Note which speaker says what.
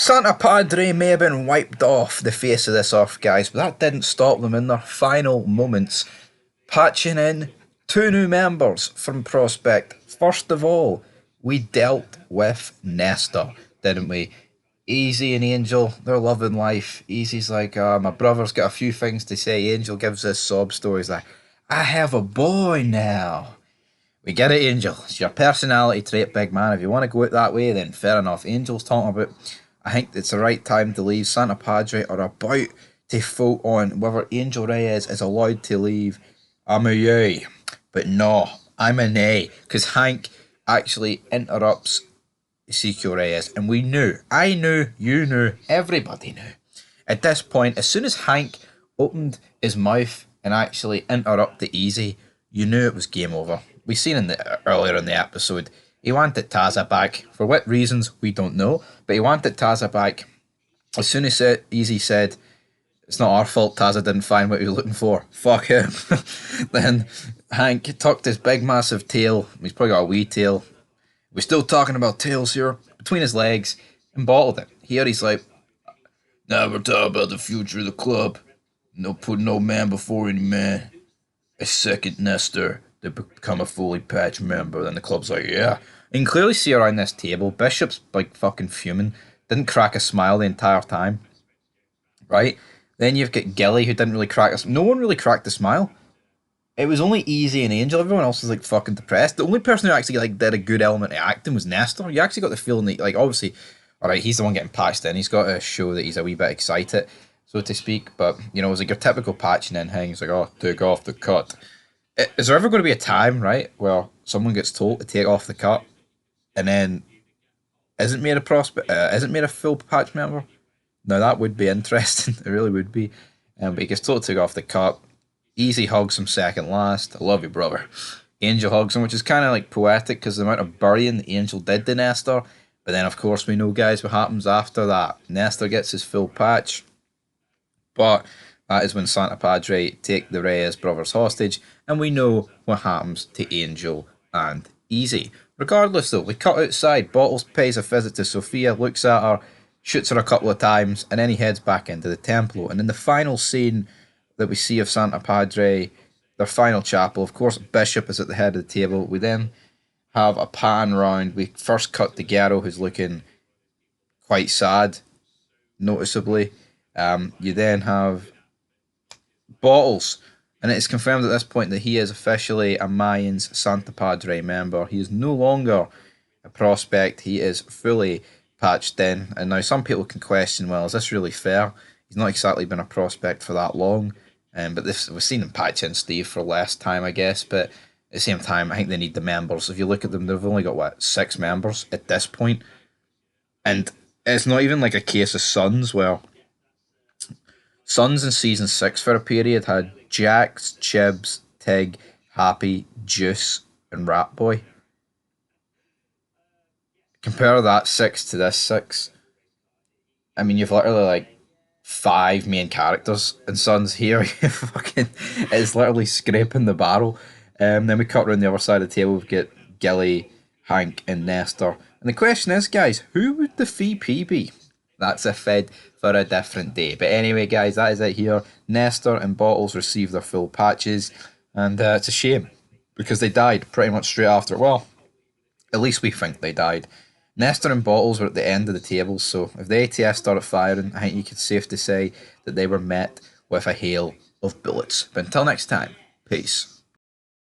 Speaker 1: Santa Padre may have been wiped off the face of this earth, guys, but that didn't stop them in their final moments patching in two new members from Prospect. First of all, we dealt with Nestor, didn't we? Easy and Angel, they're loving life. Easy's like, my brother's got a few things to say. Angel gives this sob story. He's like, I have a boy now. We get it, Angel. It's your personality trait, big man. If you want to go it that way, then fair enough. Angel's talking about, I think it's the right time to leave. Santa Padre are about to vote on whether Angel Reyes is allowed to leave. I'm a yay. But no, I'm a nay. Because Hank actually interrupts Ezekiel Reyes. And we knew, I knew, you knew, everybody knew. At this point, as soon as Hank opened his mouth and actually interrupted Easy, you knew it was game over. We seen earlier in the episode, he wanted Taza back. For what reasons, we don't know. But he wanted Taza back. As soon as Easy said, it's not our fault Taza didn't find what he was looking for. Fuck him. Then Hank tucked his big massive tail. He's probably got a wee tail. We're still talking about tails here. Between his legs. And bottled it. Here he's like, now we're talking about the future of the club. No putting no man before any man. A second Nestor to become a fully patched member. Then the club's like, yeah. And you can clearly see around this table, Bishop's like fucking fuming. Didn't crack a smile the entire time. Right? Then you've got Gilly, who didn't really crack a smile. No one really cracked a smile. It was only Easy and Angel. Everyone else was like fucking depressed. The only person who actually like did a good element of acting was Nestor. You actually got the feeling that, like, obviously, alright, he's the one getting patched in. He's got to show that he's a wee bit excited, so to speak. But, you know, it was like your typical patching in thing. It's like, oh, take off the cut. Is there ever going to be a time, right, where someone gets told to take off the cut and then isn't made a full patch member? Now that would be interesting. It really would be. But he gets told to take off the cut. Easy hugs him second last. I love you, brother. Angel hugs him, which is kind of like poetic because the amount of burying the Angel did to Nestor. But then, of course, we know, guys, what happens after that. Nestor gets his full patch. But that is when Santa Padre take the Reyes brothers hostage, and we know what happens to Angel and Easy. Regardless, though, we cut outside. Bottles pays a visit to Sophia, looks at her, shoots her a couple of times, and then he heads back into the Templo. And in the final scene that we see of Santa Padre, their final chapel, of course, Bishop is at the head of the table. We then have a pan round. We first cut to Guerrero, who's looking quite sad, noticeably. You then have Bottles, and it is confirmed at this point that he is officially a Mayans Santa Padre member. He is no longer a prospect. He is fully patched in. And now some people can question, well, is this really fair? He's not exactly been a prospect for that long. But we've seen him patch in Steve for less time, I guess. But at the same time, I think they need the members. If you look at them, they've only got, 6 members at this point. And it's not even like a case of Suns, where Suns in Season 6 for a period had Jax, Chibs, Tig, Happy, Juice, and Rat Boy. Compare that 6 to this 6. I mean, you've literally like 5 main characters in Suns here. It's literally scraping the barrel. Then we cut around the other side of the table. We've got Gilly, Hank, and Nestor. And the question is, guys, who would the VP be? That's a fed for a different day. But anyway, guys, that is it here. Nestor and Bottles received their full patches. And it's a shame, because they died pretty much straight after. Well, at least we think they died. Nestor and Bottles were at the end of the table, so if the ATS started firing, I think you could safe to say that they were met with a hail of bullets. But until next time, peace.